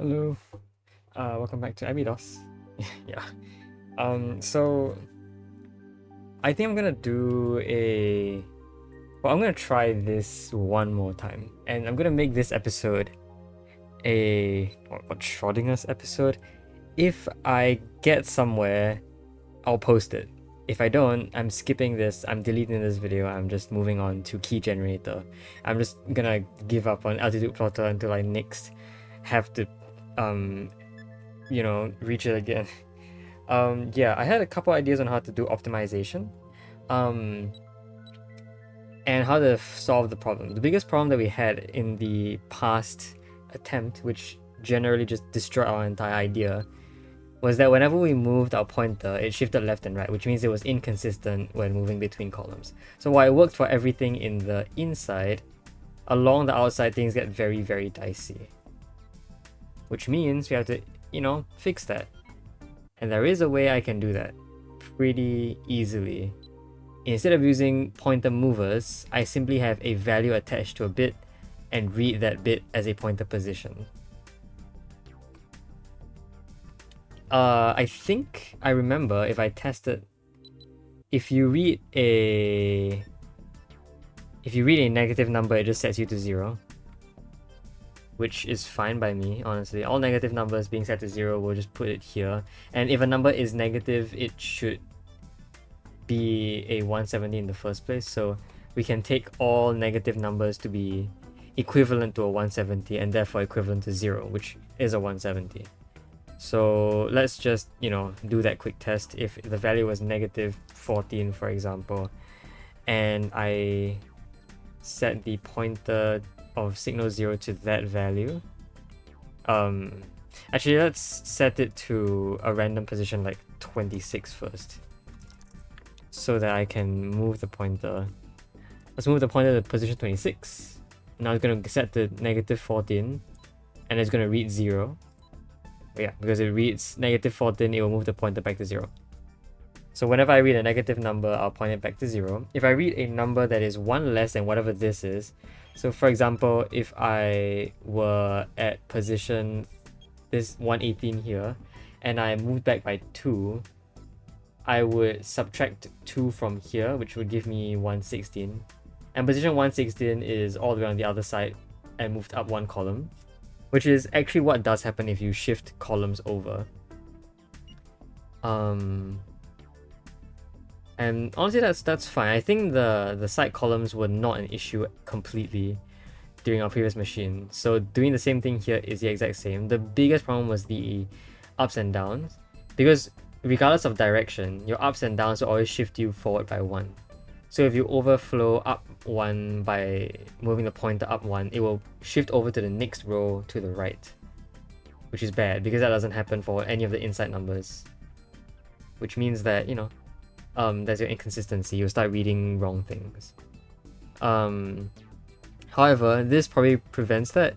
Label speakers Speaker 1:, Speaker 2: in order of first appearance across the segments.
Speaker 1: Hello, welcome back to ABI-DOS. Yeah. So I think I'm gonna do I'm gonna try this one more time, and I'm gonna make this episode what Schrodinger's episode. If I get somewhere, I'll post it. If I don't, I'm skipping this. I'm deleting this video. I'm just moving on to key generator. I'm just gonna give up on altitude plotter until I next have to um reach it again. Yeah, I had a couple ideas on how to do optimization, um, and how to solve the problem. The biggest problem that we had in the past attempt, which generally just destroyed our entire idea, was that whenever we moved our pointer, it shifted left and right, which means it was inconsistent when moving between columns. So while it worked for everything in the inside, along the outside things get very, very dicey. Which means we have to, fix that. And there is a way I can do that pretty easily. Instead of using pointer movers, I simply have a value attached to a bit and read that bit as a pointer position. I think I remember if I tested, if you read a negative number, it just sets you to 0, which is fine by me, honestly. All negative numbers being set to 0, we'll just put it here. And if a number is negative, it should be a 170 in the first place. So we can take all negative numbers to be equivalent to a 170 and therefore equivalent to 0, which is a 170. So let's just, do that quick test. If the value was negative 14, for example, and I set the pointer of signal 0 to that value. Actually, let's set it to a random position like 26 first, so that I can move the pointer. Let's move the pointer to position 26. Now it's going to set to negative 14, and it's going to read 0. But yeah, because it reads negative 14, it will move the pointer back to 0. So whenever I read a negative number, I'll point it back to 0. If I read a number that is 1 less than whatever this is, so for example, if I were at position this 118 here, and I moved back by 2, I would subtract 2 from here, which would give me 116. And position 116 is all the way on the other side and moved up 1 column, which is actually what does happen if you shift columns over. And honestly, that's fine. I think the side columns were not an issue completely during our previous machine. So doing the same thing here is the exact same. The biggest problem was the ups and downs, because regardless of direction, your ups and downs will always shift you forward by 1. So if you overflow up 1 by moving the pointer up 1, it will shift over to the next row to the right, which is bad because that doesn't happen for any of the inside numbers, which means that, there's your inconsistency. You'll start reading wrong things. However, this probably prevents that.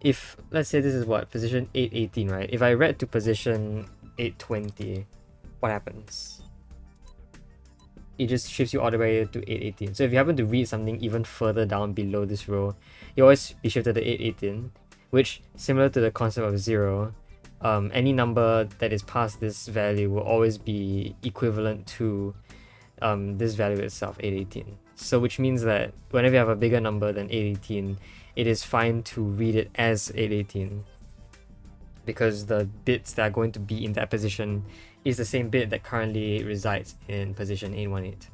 Speaker 1: If, let's say this is position 818, right? If I read to position 820, what happens? It just shifts you all the way to 818. So if you happen to read something even further down below this row, you always be shifted to 818, which, similar to the concept of 0, any number that is past this value will always be equivalent to this value itself, 818. So which means that whenever you have a bigger number than 818, it is fine to read it as 818, because the bits that are going to be in that position is the same bit that currently resides in position 818.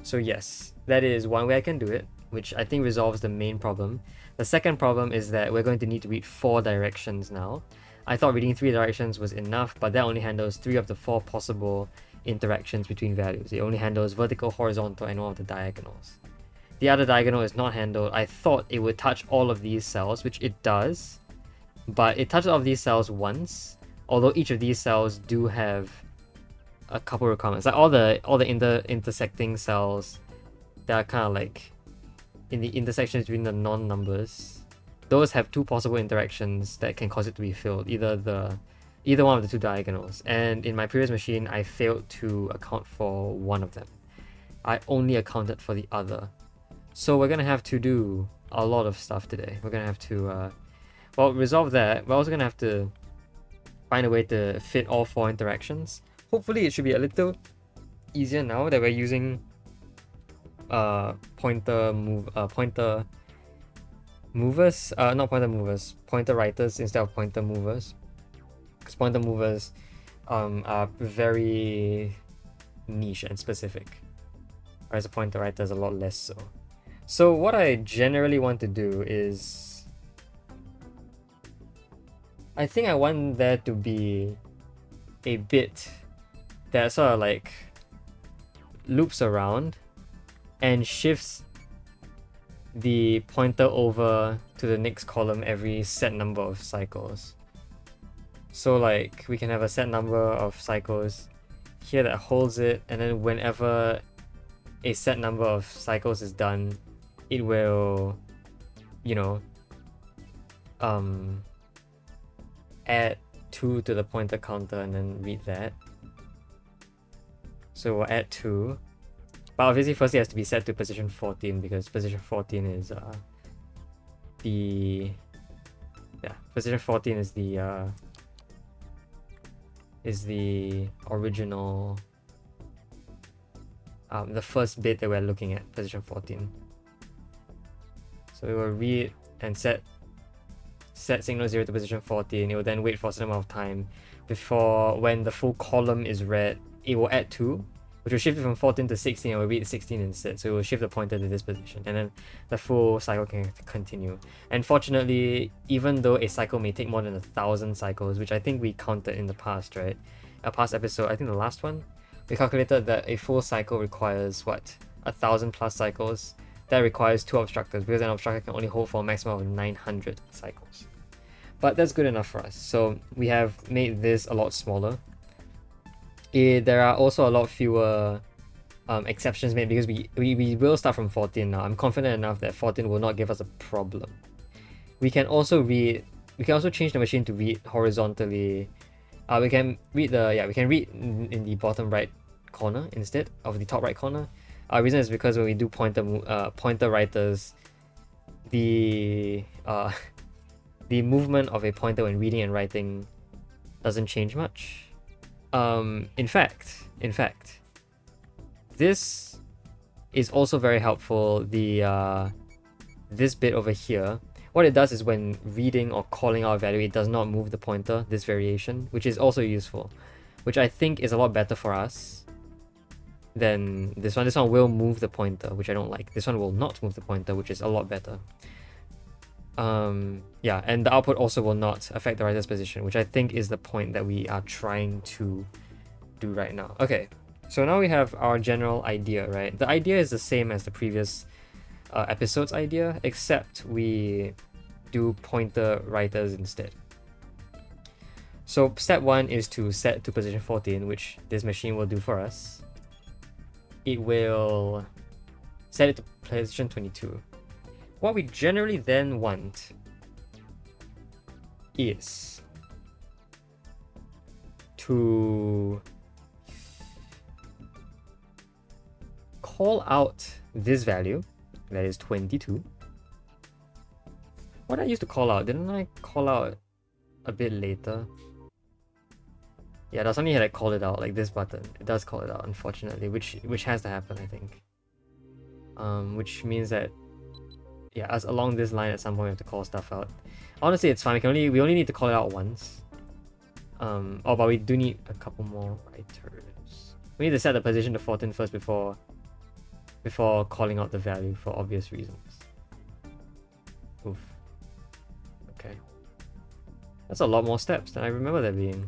Speaker 1: So yes, that is one way I can do it, which I think resolves the main problem. The second problem is that we're going to need to read 4 directions now. I thought reading 3 directions was enough, but that only handles 3 of the 4 possible interactions between values. It only handles vertical, horizontal, and one of the diagonals. The other diagonal is not handled. I thought it would touch all of these cells, which it does, but it touches all of these cells once, although each of these cells do have a couple requirements. Like all the intersecting cells that are kind of like in the intersections between the non-numbers, those have 2 possible interactions that can cause it to be filled, either one of the 2 diagonals. And in my previous machine, I failed to account for one of them. I only accounted for the other. So we're gonna have to do a lot of stuff today. We're gonna have to Well, resolve that. We're also gonna have to find a way to fit all 4 interactions. Hopefully it should be a little easier now that we're using pointer movers, not pointer movers, pointer writers instead of pointer movers. Because pointer movers are very niche and specific, whereas a pointer writer is a lot less so. So what I generally want to do is, I think I want there to be a bit that sort of like loops around and shifts the pointer over to the next column every set number of cycles. So like we can have a set number of cycles here that holds it, and then whenever a set number of cycles is done, it will, you know, add 2 to the pointer counter and then read that. So we'll add 2. But obviously first it has to be set to position 14 because position 14 is position 14 is the original, the first bit that we're looking at, position 14. So we will read and set signal 0 to position 14. It will then wait for a certain amount of time before, when the full column is read, it will add 2, which will shift it from 14 to 16, and will read 16 instead. So it will shift the pointer to this position, and then the full cycle can continue. And fortunately, even though a cycle may take more than 1,000 cycles, which I think we counted in the past, right? A past episode, I think the last one, we calculated that a full cycle requires what? 1,000 plus cycles. That requires 2 obstructors, because an obstructor can only hold for a maximum of 900 cycles. But that's good enough for us. So we have made this a lot smaller. There are also a lot fewer exceptions made because we will start from 14 now. I'm confident enough that 14 will not give us a problem. We can also change the machine to read horizontally. We can read in the bottom right corner instead of the top right corner. Our reason is because when we do pointer writers, the movement of a pointer when reading and writing doesn't change much. In fact, this is also very helpful. This bit over here, what it does is when reading or calling out a value, it does not move the pointer, this variation, which is also useful, which I think is a lot better for us than this one. This one will move the pointer, which I don't like. This one will not move the pointer, which is a lot better. Yeah, and the output also will not affect the writer's position, which I think is the point that we are trying to do right now. Okay, so now we have our general idea, right? The idea is the same as the previous episode's idea, except we do pointer writers instead. So step 1 is to set to position 14, which this machine will do for us. It will set it to position 22. What we generally then want is to call out this value, that is 22. What did I used to call out? Didn't I call out a bit later? Yeah, there's something here that called it out, like this button. It does call it out, unfortunately, which has to happen, I think. Which means that, yeah, as along this line at some point we have to call stuff out. Honestly, it's fine. We only need to call it out once. But we do need a couple more writers. We need to set the position to 14 first before calling out the value for obvious reasons. Oof. Okay. That's a lot more steps than I remember there being.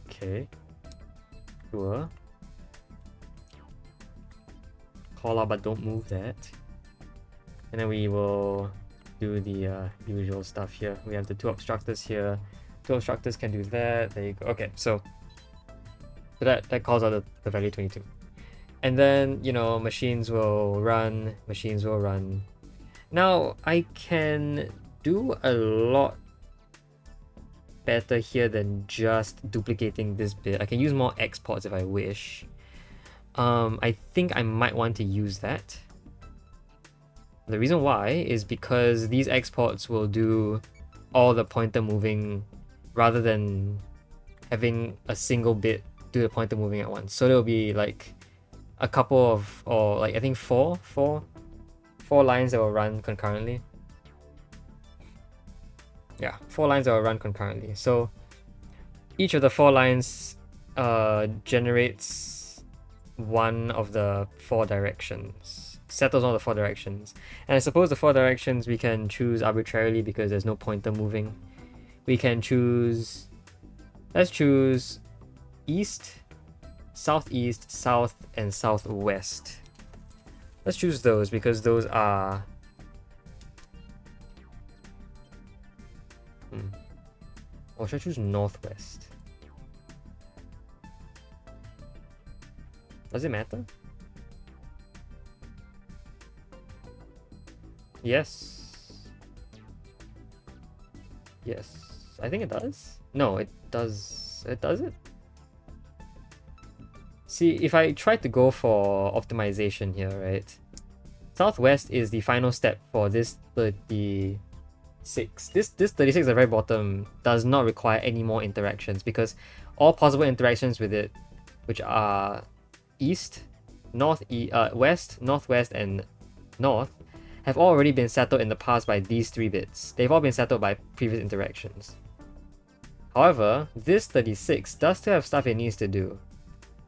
Speaker 1: Okay. Sure. Call out, but don't move that. And then we will do the usual stuff here. We have the 2 obstructors here. 2 obstructors can do that. There you go. Okay, so that calls out the value 22. And then, you know, machines will run. Now, I can do a lot better here than just duplicating this bit. I can use more exports if I wish. I think I might want to use that. The reason why is because these exports will do all the pointer moving rather than having a single bit do the pointer moving at once. So there'll be like a couple of, or like I think four lines that will run concurrently. Yeah, 4 lines that will run concurrently. So each of the 4 lines generates one of the 4 directions, settles all the 4 directions. And I suppose the 4 directions we can choose arbitrarily because there's no pointer moving. We can choose, let's choose east, southeast, south, and southwest. Let's choose those because those are or should I choose northwest? Does it matter? Yes. Yes. I think it does. No, it does. It does it? See, if I try to go for optimization here, right? Southwest is the final step for this 36. This 36 at the very bottom does not require any more interactions because all possible interactions with it, which are east, west, northwest, and north, have already been settled in the past by these 3 bits. They've all been settled by previous interactions. However, this 36 does still have stuff it needs to do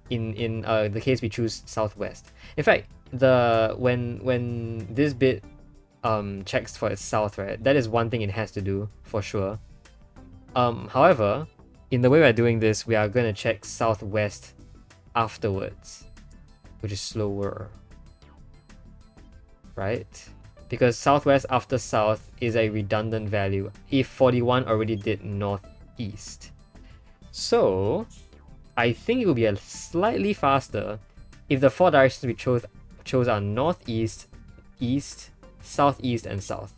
Speaker 1: in the case we choose southwest. In fact, when this bit checks for its south, right, that is one thing it has to do for sure. However, in the way we're doing this, we are going to check southwest afterwards, which is slower, right? Because southwest after south is a redundant value if 41 already did northeast. So I think it will be a slightly faster if the 4 directions we chose are northeast, east, southeast, and south.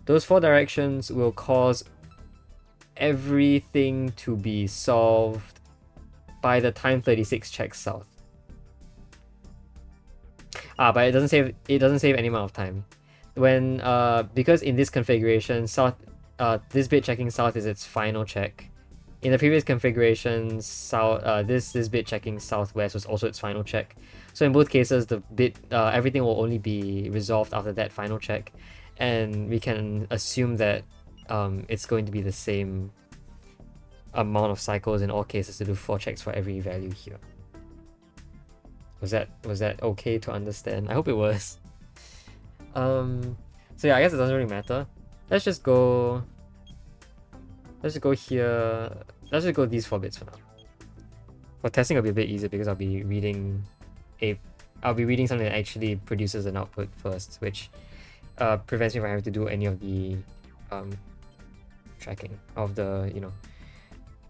Speaker 1: Those 4 directions will cause everything to be solved by the time 36 checks south. But it doesn't save any amount of time. When because in this configuration, south this bit checking south is its final check. In the previous configuration, this bit checking southwest was also its final check. So in both cases, the bit everything will only be resolved after that final check, and we can assume that it's going to be the same amount of cycles in all cases to do 4 checks for every value here. Was that okay to understand? I hope it was. So yeah, I guess it doesn't really matter. Let's just go here. Let's just go these 4 bits for now. For testing, it'll be a bit easier because I'll be reading something that actually produces an output first, which prevents me from having to do any of the tracking of the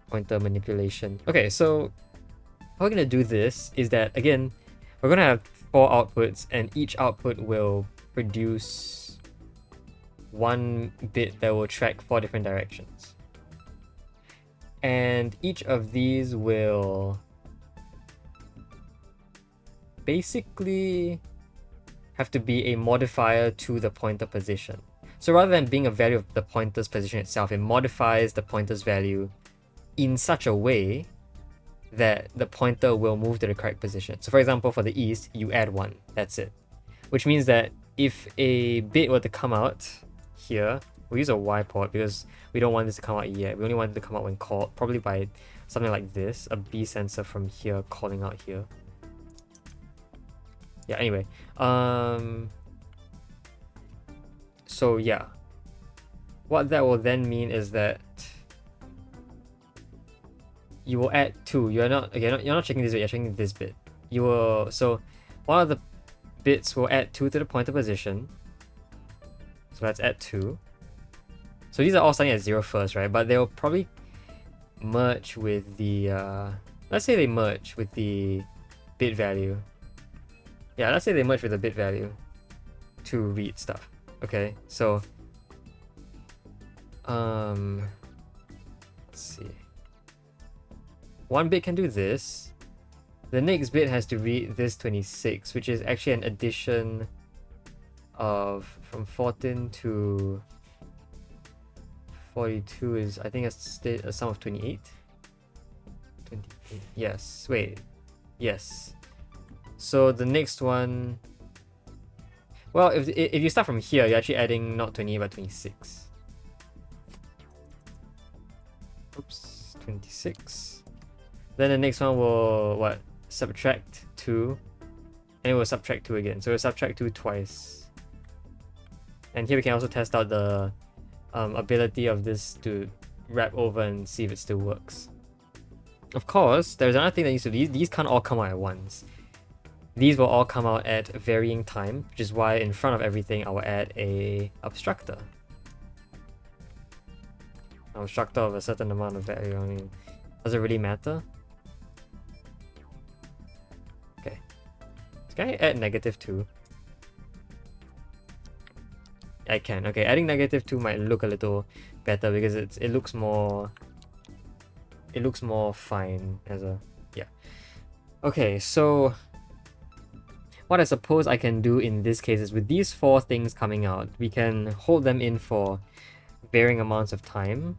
Speaker 1: pointer manipulation. Okay, so how we're gonna do this is that again, we're gonna have 4 outputs, and each output will produce 1 bit that will track 4 different directions. And each of these will basically have to be a modifier to the pointer position. So rather than being a value of the pointer's position itself, it modifies the pointer's value in such a way that the pointer will move to the correct position. So for example, for the east, you add 1. That's it. Which means that if a bit were to come out here, we'll use a Y port because we don't want this to come out yet. We only want it to come out when called, probably by something like this, a B sensor from here calling out here. Yeah, anyway. So yeah. What that will then mean is that you will add 2. You're not checking this bit, you're checking this bit. So one of the bits will add 2 to the pointer position. So let's add 2. So these are all starting at 0 first, right? But they'll probably merge with the let's say they merge with the bit value. Yeah, let's say they merge with the bit value to read stuff. Okay, so let's see. 1 bit can do this. The next bit has to read this 26, which is actually an addition of from 14 to 42 is, I think, a sum of 28. 28. Yes. Wait. Yes. So the next one. Well, if you start from here, you're actually adding not 28 but 26. Oops, 26. Then the next one will what? Subtract 2. And it will subtract 2 again. So we'll subtract 2 twice. And here we can also test out the ability of this to wrap over and see if it still works. Of course, there's another thing that needs to be, these can't all come out at once. These will all come out at varying time, which is why in front of everything I will add a obstructor. An obstructor of a certain amount of value. I mean, does it really matter? Okay. So can I add -2? I can. Okay, adding -2 might look a little better because it looks more fine as a, yeah. Okay, so what I suppose I can do in this case is with these 4 things coming out, we can hold them in for varying amounts of time.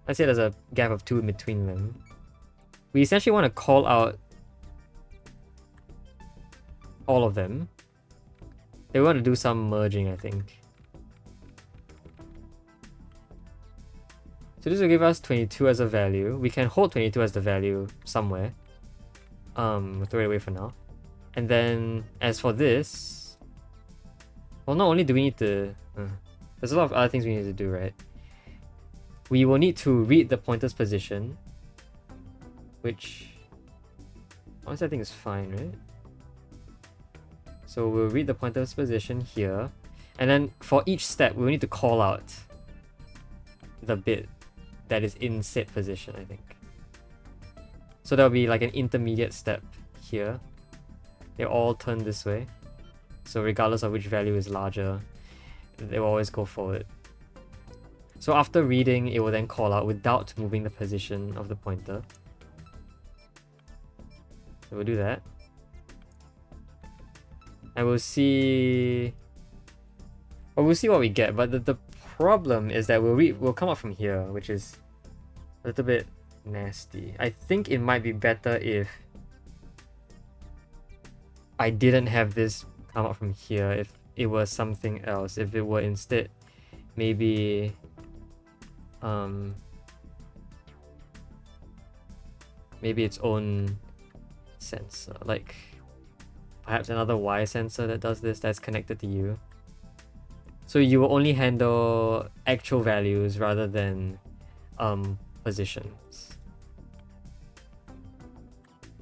Speaker 1: Let's say there's a gap of 2 in between them. We essentially want to call out all of them. They want to do some merging, I think. So this will give us 22 as a value. We can hold 22 as the value somewhere. We'll throw it away for now. And then as for this, well, not only do we need to, there's a lot of other things we need to do, right? We will need to read the pointer's position, which honestly I think is fine, right? So we'll read the pointer's position here, and then for each step we'll need to call out the bit that is in said position, I think. So there'll be like an intermediate step here. They all turn this way. So regardless of which value is larger, they will always go forward. So after reading, it will then call out without moving the position of the pointer. So we'll do that. And we'll see... Well, we'll see what we get, but the problem is that we'll come up from here, which is a little bit nasty. I think it might be better if I didn't have this come up from here, if it was something else. If it were instead maybe maybe its own sensor, like perhaps another Y sensor that does this, that's connected to you. So you will only handle actual values rather than positions.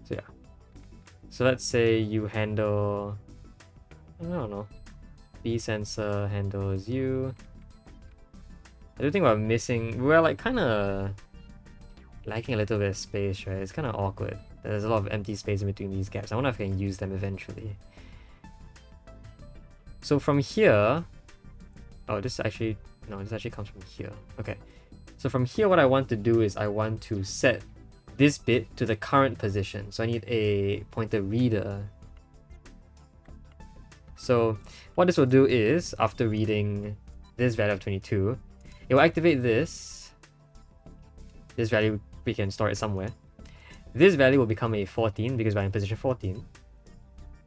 Speaker 1: So yeah. So let's say you handle, I don't know, B sensor handles you. I do think we're missing, we're like kind of lacking a little bit of space, right? It's kind of awkward. There's a lot of empty space in between these gaps. I wonder if I can use them eventually. So from here, oh, this actually comes from here. Okay. So from here, what I want to do is I want to set this bit to the current position. So I need a pointer reader. So what this will do is, after reading this value of 22, it will activate this. This value, we can store it somewhere. This value will become a 14 because we're in position 14.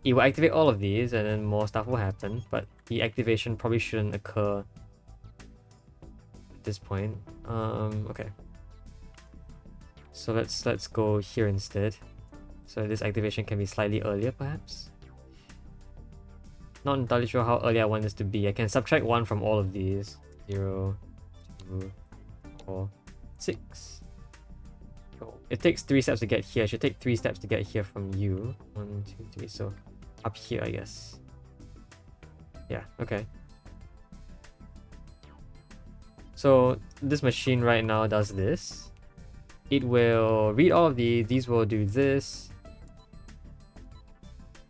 Speaker 1: It will activate all of these and then more stuff will happen, but the activation probably shouldn't occur at this point. Okay. So let's go here instead. So this activation can be slightly earlier perhaps. Not entirely sure how early I want this to be. I can subtract 1 from all of these. 0, 2, 4, 6. So it takes 3 steps to get here. It should take 3 steps to get here from you. 1, 2, 3. So up here, I guess. Yeah, okay. So this machine right now does this. It will read all of these will do this.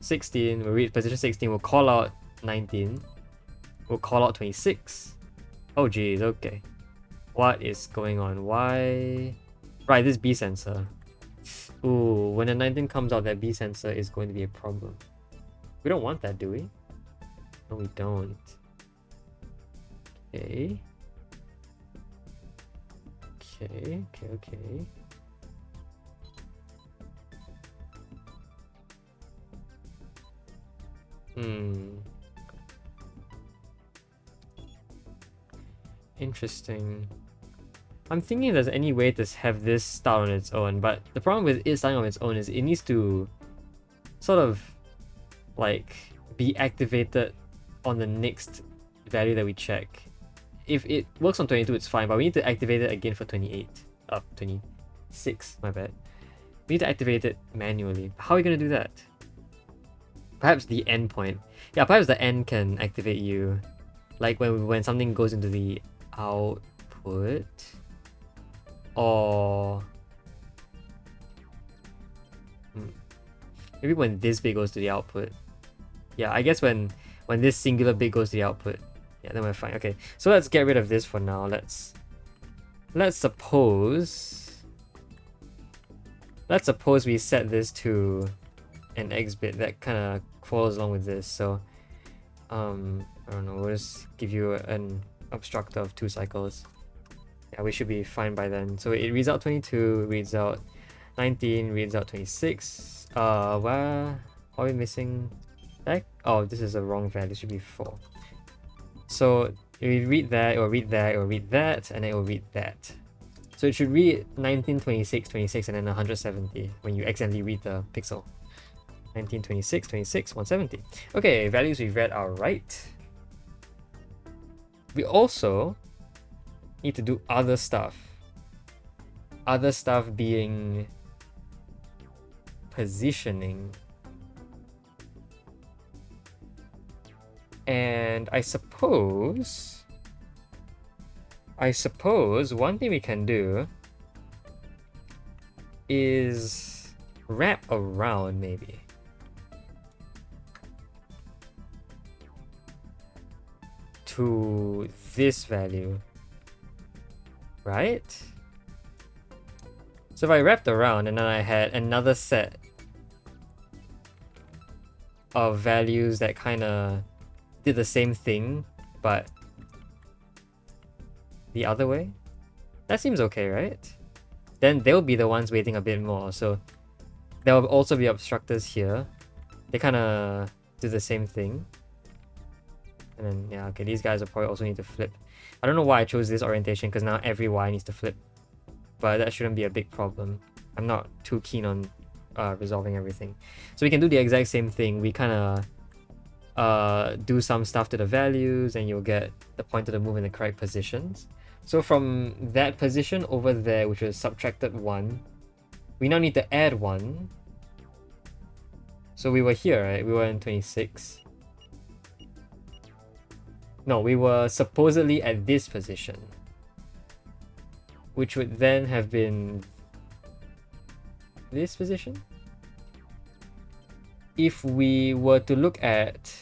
Speaker 1: 16, we'll read position 16, we'll call out 19. We'll call out 26. Oh geez, okay. What is going on? Why? Right, this B sensor. Ooh, when the 19 comes out, that B sensor is going to be a problem. We don't want that, do we? No, we don't. Okay. Okay. Interesting. I'm thinking if there's any way to have this start on its own, but the problem with it starting on its own is it needs to sort of like be activated on the next value that we check. If it works on 22, it's fine, but we need to activate it again for 28. 26, my bad. We need to activate it manually. How are we going to do that? Perhaps the endpoint. Yeah, perhaps the end can activate you. Like when something goes into the output. Or maybe when this bit goes to the output. Yeah, I guess when this singular bit goes to the output. Yeah, then we're fine. Okay, so let's get rid of this for now. Let's suppose we set this to an X bit that kind of follows along with this. So I don't know, we'll just give you an obstructor of 2 cycles. Yeah, we should be fine by then. So it reads out 22, reads out 19, reads out 26. Where are we missing? Oh, this is the wrong value. It should be 4. So if we read that, it will read that, it will read that, and then it will read that. So it should read 19, 26, 26, and then 170 when you accidentally read the pixel. 19, 26, 26, 170. Okay, values we've read are right. We also need to do other stuff. Other stuff being positioning. And I suppose one thing we can do is wrap around maybe. To this value. Right? So if I wrapped around and then I had another set of values that kind of did the same thing, but the other way, that seems okay, right? Then they'll be the ones waiting a bit more. So there will also be obstructors here. They kind of do the same thing. And then, yeah, okay, these guys will probably also need to flip. I don't know why I chose this orientation, because now every Y needs to flip. But that shouldn't be a big problem. I'm not too keen on resolving everything. So we can do the exact same thing. We kind of do some stuff to the values, and you'll get the pointer to move in the correct positions. So from that position over there, which was subtracted 1, we now need to add 1. So we were here, right? We were in 26. No, we were supposedly at this position, which would then have been this position. If we were to look at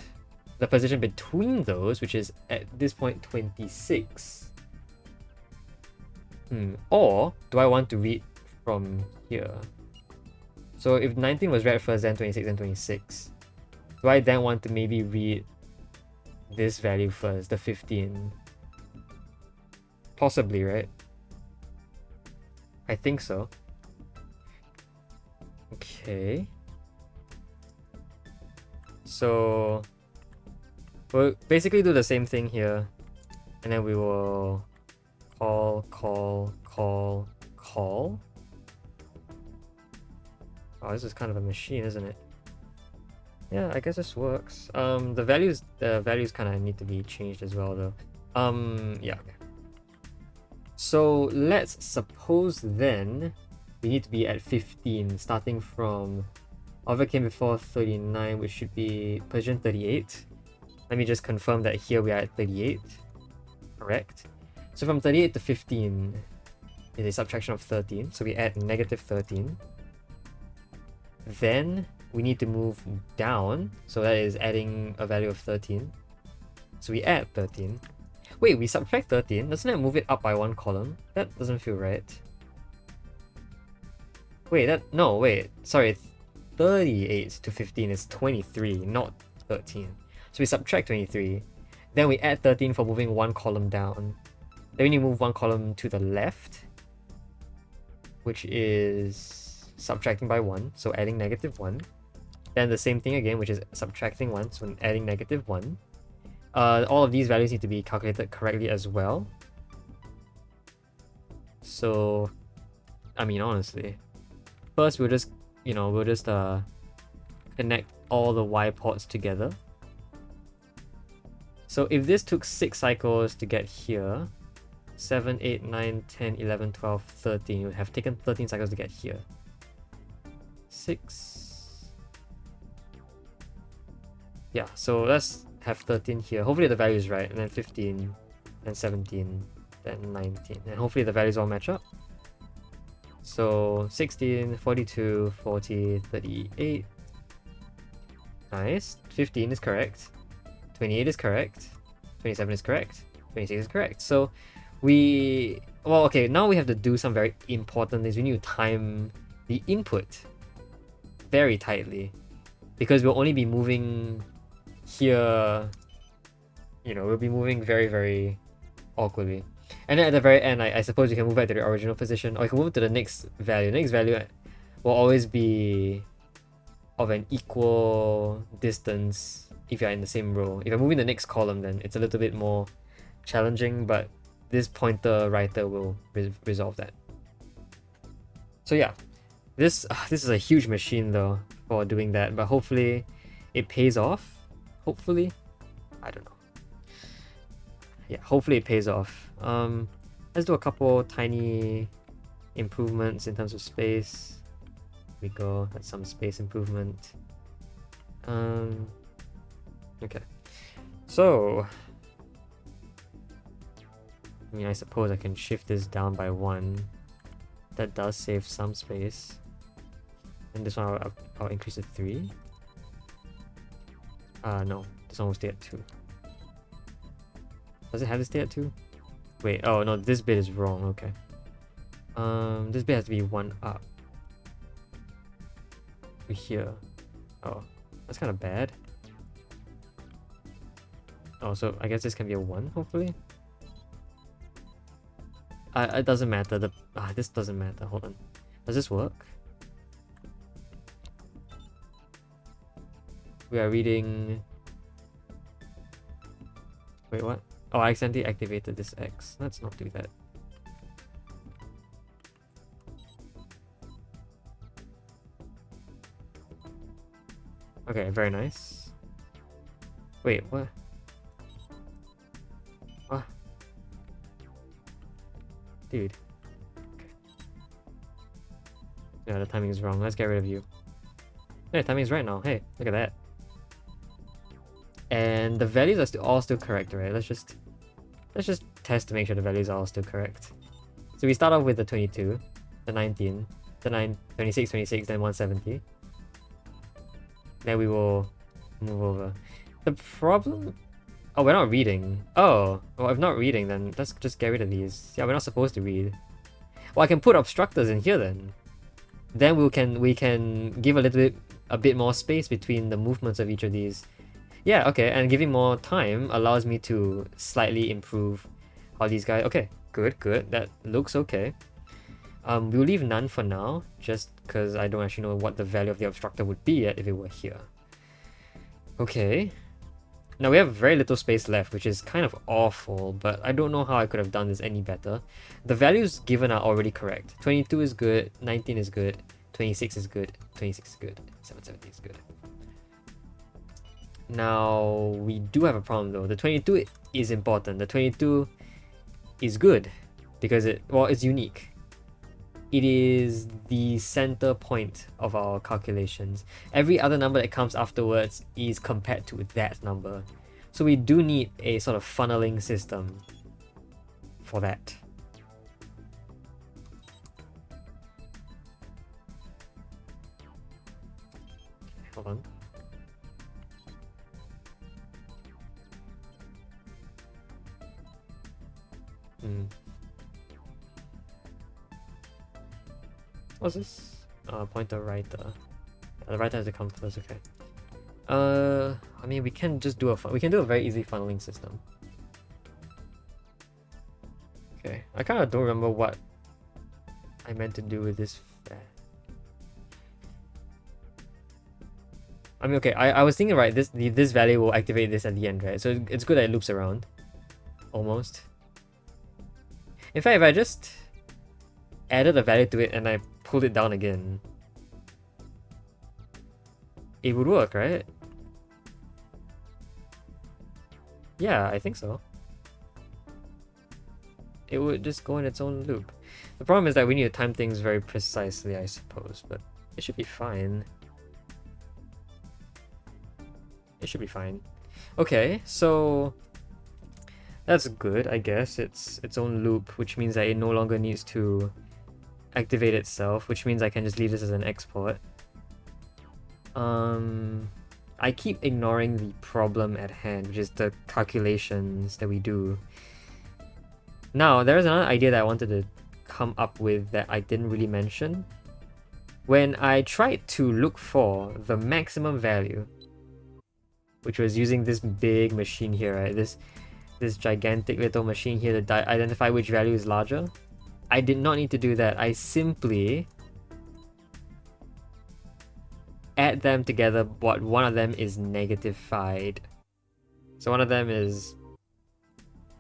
Speaker 1: the position between those, which is at this point 26, or do I want to read from here? So if 19 was read first, then 26 and 26, do I then want to maybe read this value first, the 15? Possibly, right? I think so. Okay. So we'll basically do the same thing here, and then we will call. Oh, this is kind of a machine, isn't it? Yeah, I guess this works. The values kind of need to be changed as well, though. Yeah. Okay. So let's suppose then we need to be at 15, starting from whatever came before 39, which should be position 38. Let me just confirm that here we are at 38. Correct. So from 38 to 15 is a subtraction of 13. So we add negative 13. Then we need to move down. So that is adding a value of 13. So we add 13. Wait, we subtract 13. Doesn't that move it up by 1 column? That doesn't feel right. Wait, sorry. 38 to 15 is 23, not 13. So we subtract 23. Then we add 13 for moving one column down. Then we need to move one column to the left, which is subtracting by 1, so adding -1. Then the same thing again, which is subtracting 1, so adding -1. All of these values need to be calculated correctly as well. So, I mean, honestly, first we'll just, connect all the Y ports together. So if this took 6 cycles to get here, 7, 8, 9, 10, 11, 12, 13, it would have taken 13 cycles to get here. 6. Yeah, so let's have 13 here. Hopefully the value is right, and then 15, then 17, then 19, and hopefully the values all match up. So 16, 42, 40, 38. Nice. 15 is correct. 28 is correct. 27 is correct. 26 is correct. So okay, now we have to do some very important things. We need to time the input very tightly, because we'll only be moving here, we'll be moving very, very awkwardly. And then at the very end, I suppose you can move back to the original position, or you can move to the next value. The next value will always be of an equal distance if you're in the same row. If you're moving the next column, then it's a little bit more challenging, but this pointer writer will resolve that. So yeah, this is a huge machine though for doing that, but hopefully it pays off. Hopefully, I don't know. Yeah, hopefully it pays off. Let's do a couple tiny improvements in terms of space. Here we go. That's some space improvement. Okay. So, I mean, I suppose I can shift this down by 1. That does save some space. And this one I'll increase to 3. No, this one will stay at 2. Does it have to stay at 2? Wait, oh no, this bit is wrong, okay. This bit has to be 1 up. To here. Oh, that's kind of bad. Oh, so I guess this can be a 1, hopefully? It doesn't matter, this doesn't matter, hold on. Does this work? We are reading... Wait, what? Oh, I accidentally activated this X. Let's not do that. Okay, very nice. Wait, what? What? Dude. Okay. Yeah, the timing is wrong. Let's get rid of you. Yeah, timing is right now. Hey, look at that. And the values are all still correct, right? Let's just test to make sure the values are all still correct. So we start off with the 22, the 19, the 26, 26, then 170. Then we will move over. The problem... Oh, we're not reading. Oh, well, if not reading, then let's just get rid of these. Yeah, we're not supposed to read. Well, I can put obstructors in here then. Then we can give a bit more space between the movements of each of these. Yeah, okay, and giving more time allows me to slightly improve how these guys... Okay, good. That looks okay. We'll leave none for now, just because I don't actually know what the value of the obstructor would be yet if it were here. Okay. Now we have very little space left, which is kind of awful, but I don't know how I could have done this any better. The values given are already correct. 22 is good, 19 is good, 26 is good, 26 is good, 770 is good. Now, we do have a problem though. The 22 is important. The 22 is good because it's unique. It is the center point of our calculations. Every other number that comes afterwards is compared to that number. So we do need a sort of funneling system for that. Hold on. What's this? Pointer writer. The writer has to come first, okay. I mean, we can just do we can do a very easy funneling system. Okay, I kind of don't remember what I meant to do with this. I mean, okay, I was thinking, right, this value will activate this at the end, right? So it's good that it loops around. Almost. In fact, if I just added a value to it and I pulled it down again, it would work, right? Yeah, I think so. It would just go in its own loop. The problem is that we need to time things very precisely, I suppose, but it should be fine. It should be fine. Okay, so that's good, I guess. It's its own loop, which means that it no longer needs to activate itself, which means I can just leave this as an export. I keep ignoring the problem at hand, which is the calculations that we do. Now, there's another idea that I wanted to come up with that I didn't really mention. When I tried to look for the maximum value, which was using this big machine here, right? This gigantic little machine here to identify which value is larger. I did not need to do that. I simply add them together, but one of them is negatified. So one of them is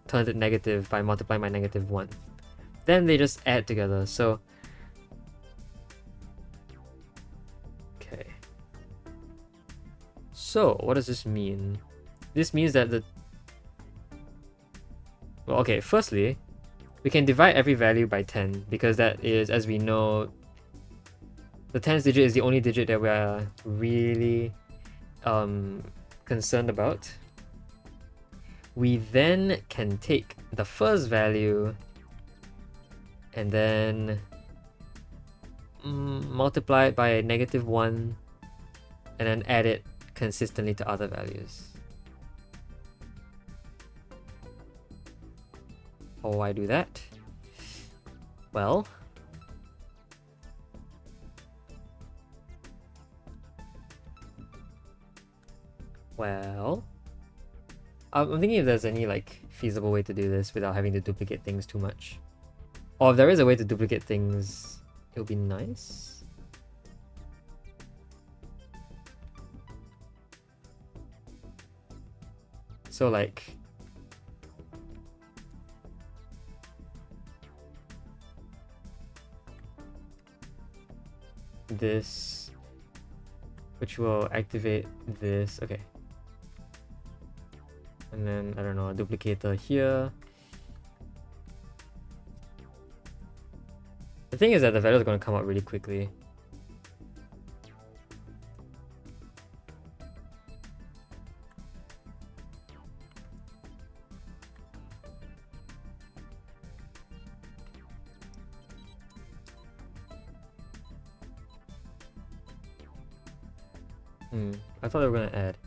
Speaker 1: turned it negative by multiplying by -1. Then they just add together. So okay. So what does this mean? This means that well, okay, firstly, we can divide every value by 10 because that is, as we know, the 10th digit is the only digit that we are really concerned about. We then can take the first value and then multiply it by -1 and then add it consistently to other values. How do I do that? Well, I'm thinking if there's any like feasible way to do this without having to duplicate things too much. Or if there is a way to duplicate things, it would be nice. So like this, which will activate this. Okay. And then, I don't know, a duplicator here. The thing is that the values are going to come out really quickly. I thought they were going to add.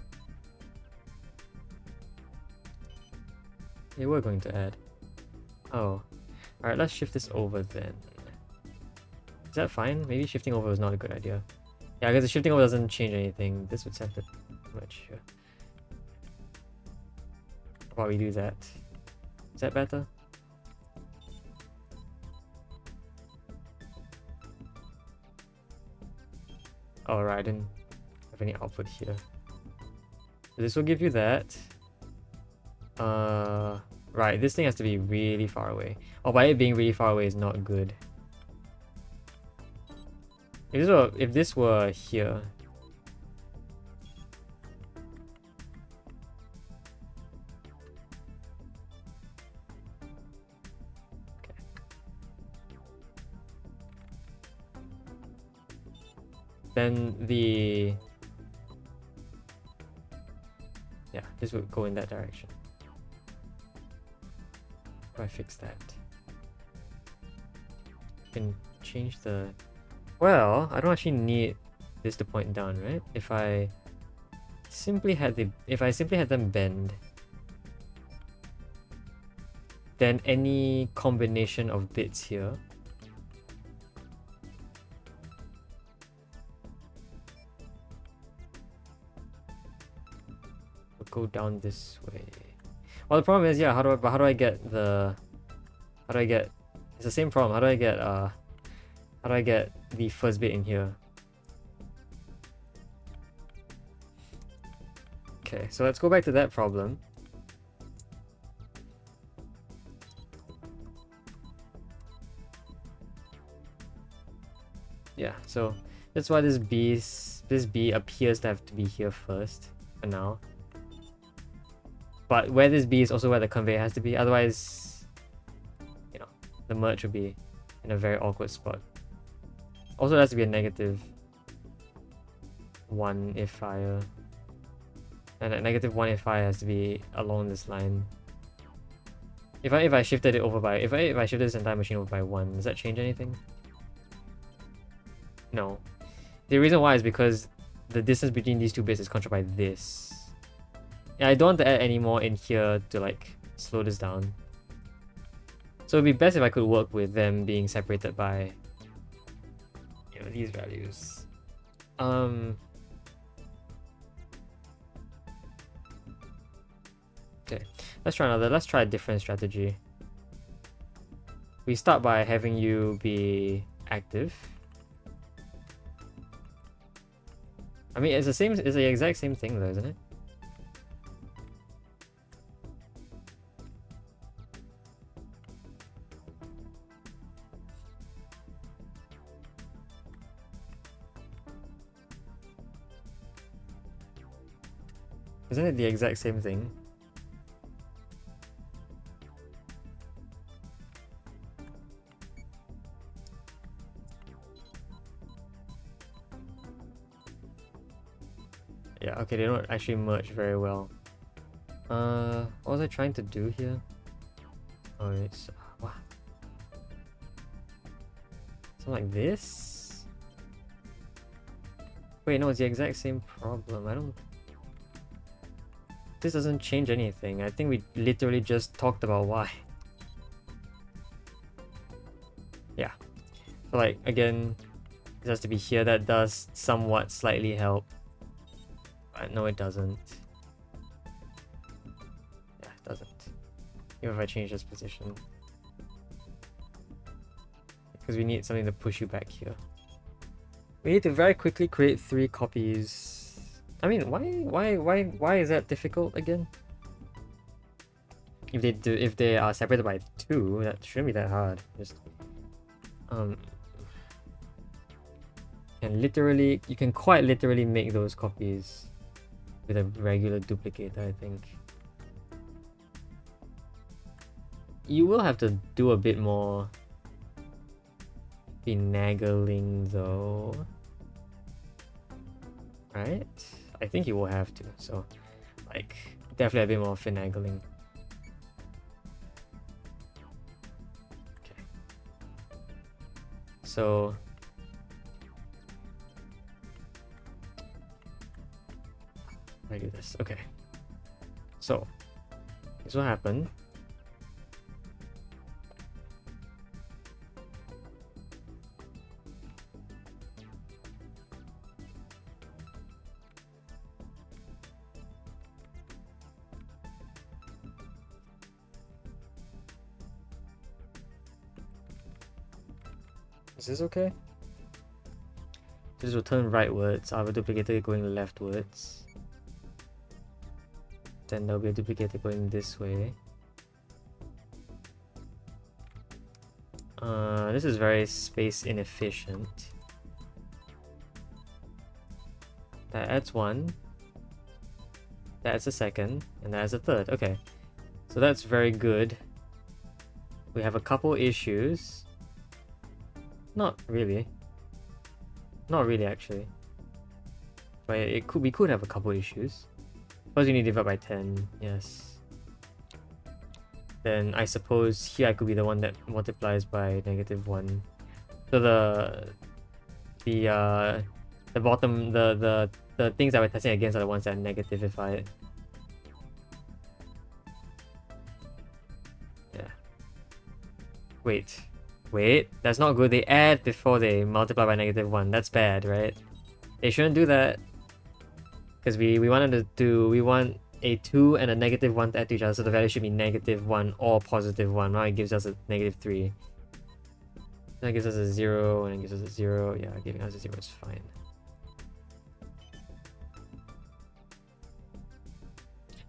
Speaker 1: They were going to add. Oh. Alright, let's shift this over then. Is that fine? Maybe shifting over is not a good idea. Yeah, because the shifting over doesn't change anything. This would set it much. How about we do that? Is that better? Oh, right, I didn't have any output here. So this will give you that. Right, this thing has to be really far away. Oh, by it being really far away is not good. If this were here. Okay. Then yeah, this would go in that direction. How do I fix that? I can change the... Well, I don't actually need this to point down, right? If I simply had them bend, then any combination of bits here go down this way. Well, the problem is, yeah, how do I get it's the same problem. How do I get the first bit in here? Okay, so let's go back to that problem. Yeah, so that's why this B appears to have to be here first for now. But where this B is also where the conveyor has to be, otherwise, you know, the merge will be in a very awkward spot. Also, it has to be a -1 if fire. And a -1 if fire has to be along this line. If I shifted it over by if I shifted this entire machine over by 1, does that change anything? No. The reason why is because the distance between these two bits is controlled by this. And I don't want to add any more in here to like slow this down. So it'd be best if I could work with them being separated by, you know, these values. Okay, let's try a different strategy. We start by having you be active. I mean, it's the exact same thing though, isn't it? Isn't it the exact same thing? Yeah, okay, they don't actually merge very well. What was I trying to do here? Oh, it's... what? Something like this? Wait, no, it's the exact same problem. I don't... This doesn't change anything. I think we literally just talked about why. Yeah. So like, again, it has to be here. That does somewhat slightly help. But no, it doesn't. Yeah, it doesn't. Even if I change this position. Because we need something to push you back here. We need to very quickly create 3 copies. I mean, why is that difficult again? If they are separated by 2, that shouldn't be that hard. Just you can quite literally make those copies with a regular duplicator, I think. You will have to do a bit more finagling though, right? I think you will have to, so like definitely a bit more finagling. Okay, so I do this. Okay, so this will happen. Is this okay? This will turn rightwards. I have a duplicator going leftwards. Then there'll be a duplicator going this way. This is very space inefficient. That adds 1. That adds a second. And that adds a third. Okay. So that's very good. We have a couple issues. Not really. Not really, actually. But we could have a couple issues. First, you need to divide by 10. Yes. Then I suppose here I could be the one that multiplies by -1. So the bottom the things that we're testing against are the ones that are negativified. Yeah. Wait, that's not good. They add before they multiply by -1. That's bad, right? They shouldn't do that. Because we want a 2 and a -1 to add to each other, so the value should be -1 or +1. Now it gives us a -3. Then it gives us a 0, and it gives us a 0. Yeah, giving us a 0 is fine.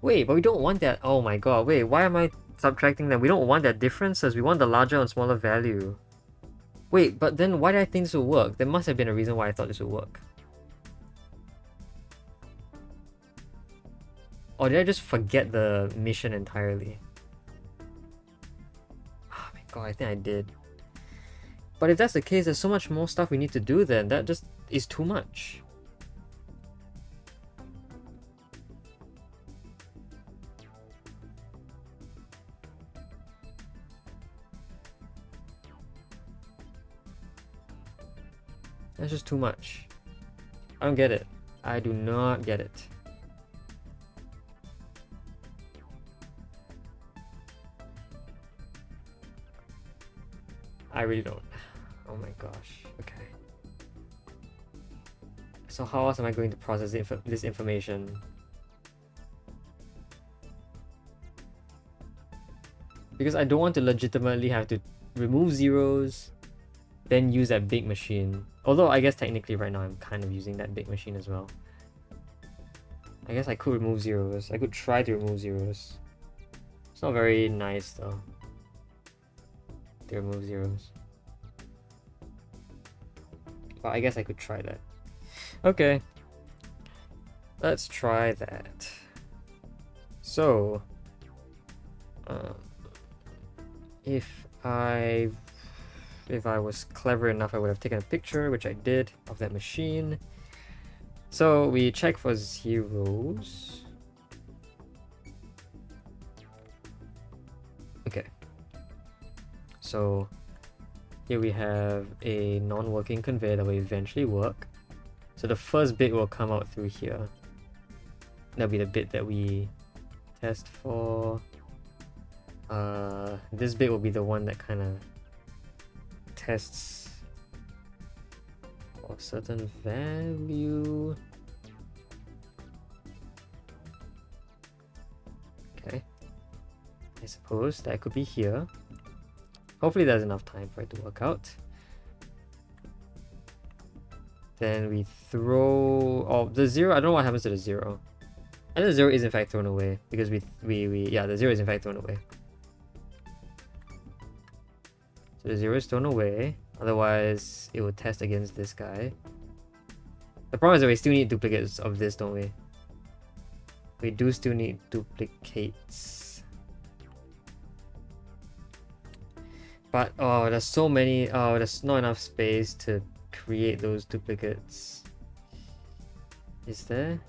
Speaker 1: Wait, but we don't want that. Oh my god, wait, why am I subtracting them? We don't want that differences. We want the larger and smaller value. Wait, but then why did I think this would work? There must have been a reason why I thought this would work. Or did I just forget the mission entirely? Oh my god, I think I did. But if that's the case, there's so much more stuff we need to do then. That just is too much. That's just too much. I don't get it. I do not get it. I really don't. Oh my gosh. Okay. So how else am I going to process this information? Because I don't want to legitimately have to remove zeros, then use that big machine. Although I guess technically right now I'm kind of using that big machine as well. I guess I could remove zeros. I could try to remove zeros. It's not very nice though, to remove zeros. But I guess I could try that. Okay. Let's try that. So, if I was clever enough, I would have taken a picture, which I did, of that machine. So we check for zeros. Okay. So here we have a non-working conveyor that will eventually work. So the first bit will come out through here. That'll be the bit that we test for. This bit will be the one that kind of tests for a certain value. Okay. I suppose that could be here. Hopefully there's enough time for it to work out. Then we throw... Oh, the 0, I don't know what happens to the 0. And the 0 is in fact thrown away because yeah, the 0 is in fact thrown away. So the 0 is thrown away, otherwise it will test against this guy. The problem is that we still need duplicates of this, don't we? We do still need duplicates. But oh, there's so many, oh, there's not enough space to create those duplicates. Is there?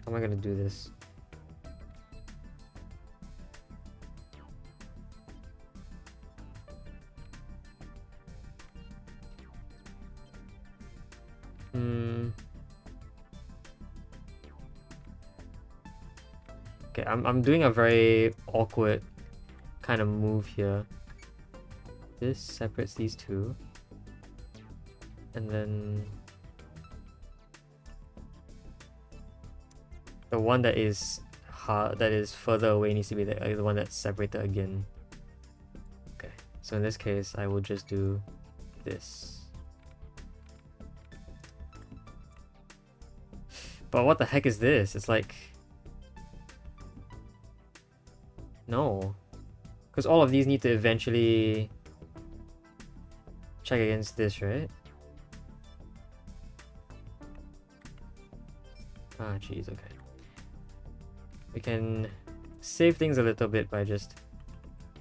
Speaker 1: How am I gonna do this? Okay, I'm doing a very awkward kind of move here. This separates these two. And then the one that is further away needs to be the one that's separated again. Okay, so in this case I will just do this. But what the heck is this? It's like... No. Because all of these need to eventually check against this, right? Ah, jeez, okay. We can save things a little bit by just,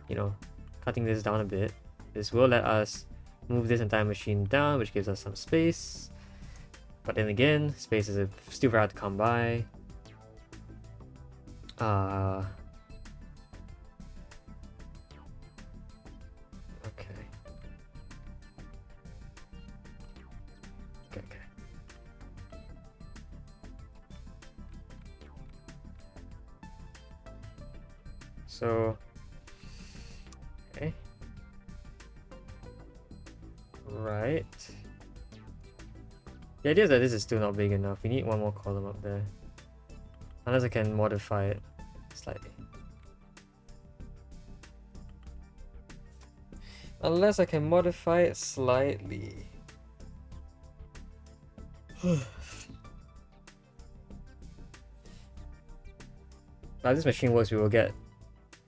Speaker 1: you know, cutting this down a bit. This will let us move this entire machine down, which gives us some space. But then again, space is still very hard to come by. Okay. So, okay. The idea is that this is still not big enough. We need one more column up there. Unless I can modify it slightly. Unless I can modify it slightly. Now this machine works, we will get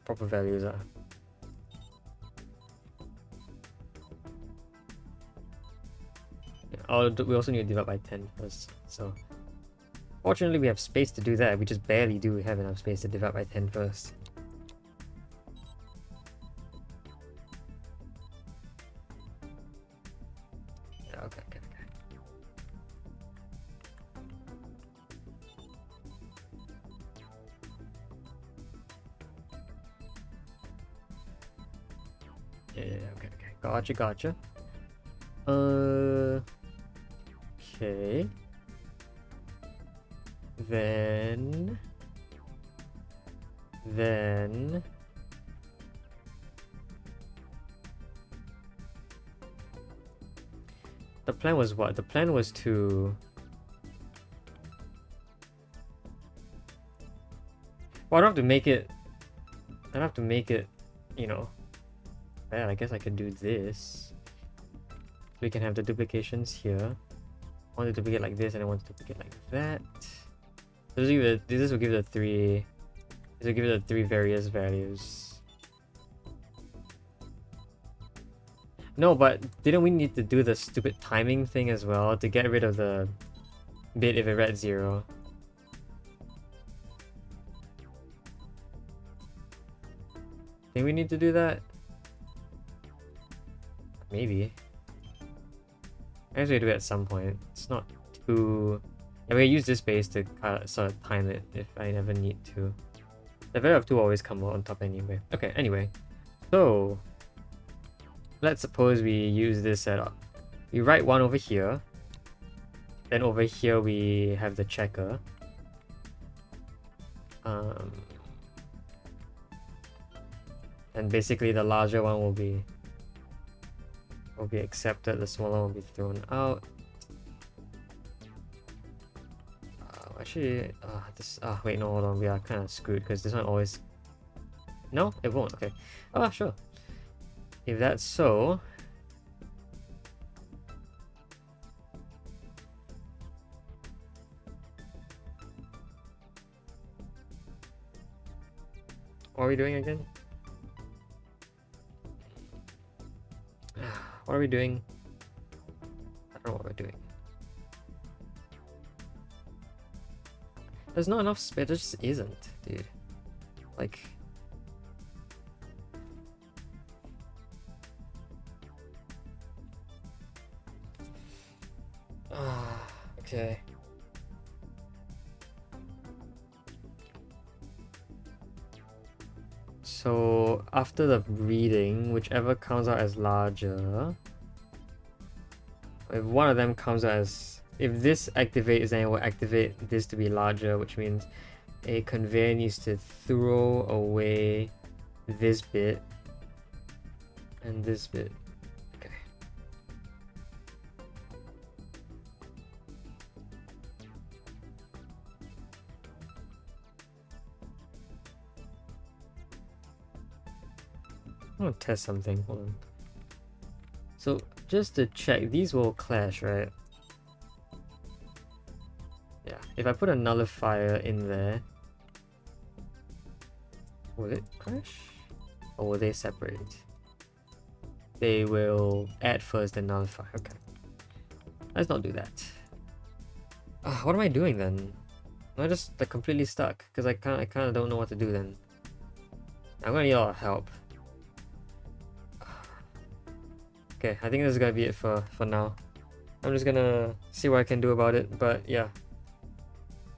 Speaker 1: proper values. We also need to divide by 10 first. So fortunately we have space to do that. We just barely do have enough space to divide by 10 first. Yeah, okay. Yeah, okay. Gotcha. Okay. Then the plan was what? The plan was to well, I don't have to make it, you know, bad. I guess I could do this. We can have the duplications here. I want to duplicate like this and I want to duplicate like that. So this will give it the three various values. No, but didn't we need to do the stupid timing thing as well to get rid of the bit if it read 0? Think we need to do that? Maybe. I guess we do it at some point. It's not too... Yeah, we use this base to sort of time it if I never need to. The value of 2 always come out on top anyway. Okay, anyway. So, let's suppose we use this setup. We write 1 over here. Then over here we have the checker. And basically the larger one will be accepted, the smaller one will be thrown out. Actually, wait, no, hold on, we are kind of screwed because this one always... No, it won't, okay. Oh, sure. If that's so... What are we doing again? What are we doing? I don't know what we're doing. There's not enough space, there just isn't, dude. Like... okay. So after the reading, whichever comes out as larger, if one of them comes out as, if this activates, then it will activate this to be larger, which means a conveyor needs to throw away this bit and this bit. Okay. I'm gonna test something. Hold on. So just to check, these will clash, right? Yeah. If I put a nullifier in there, will it crash? Or will they separate? They will add first and nullify. Okay. Let's not do that. What am I doing then? Am I just like completely stuck? Because I kind of don't know what to do then. I'm gonna need a lot of help. Okay, I think this is gonna be it for now. I'm just gonna see what I can do about it, but yeah.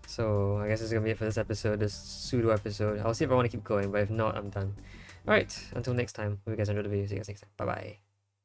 Speaker 1: So I guess this is gonna be it for this episode, this pseudo episode. I'll see if I want to keep going, but if not, I'm done. Alright, until next time. Hope you guys enjoyed the video. See you guys next time. Bye bye.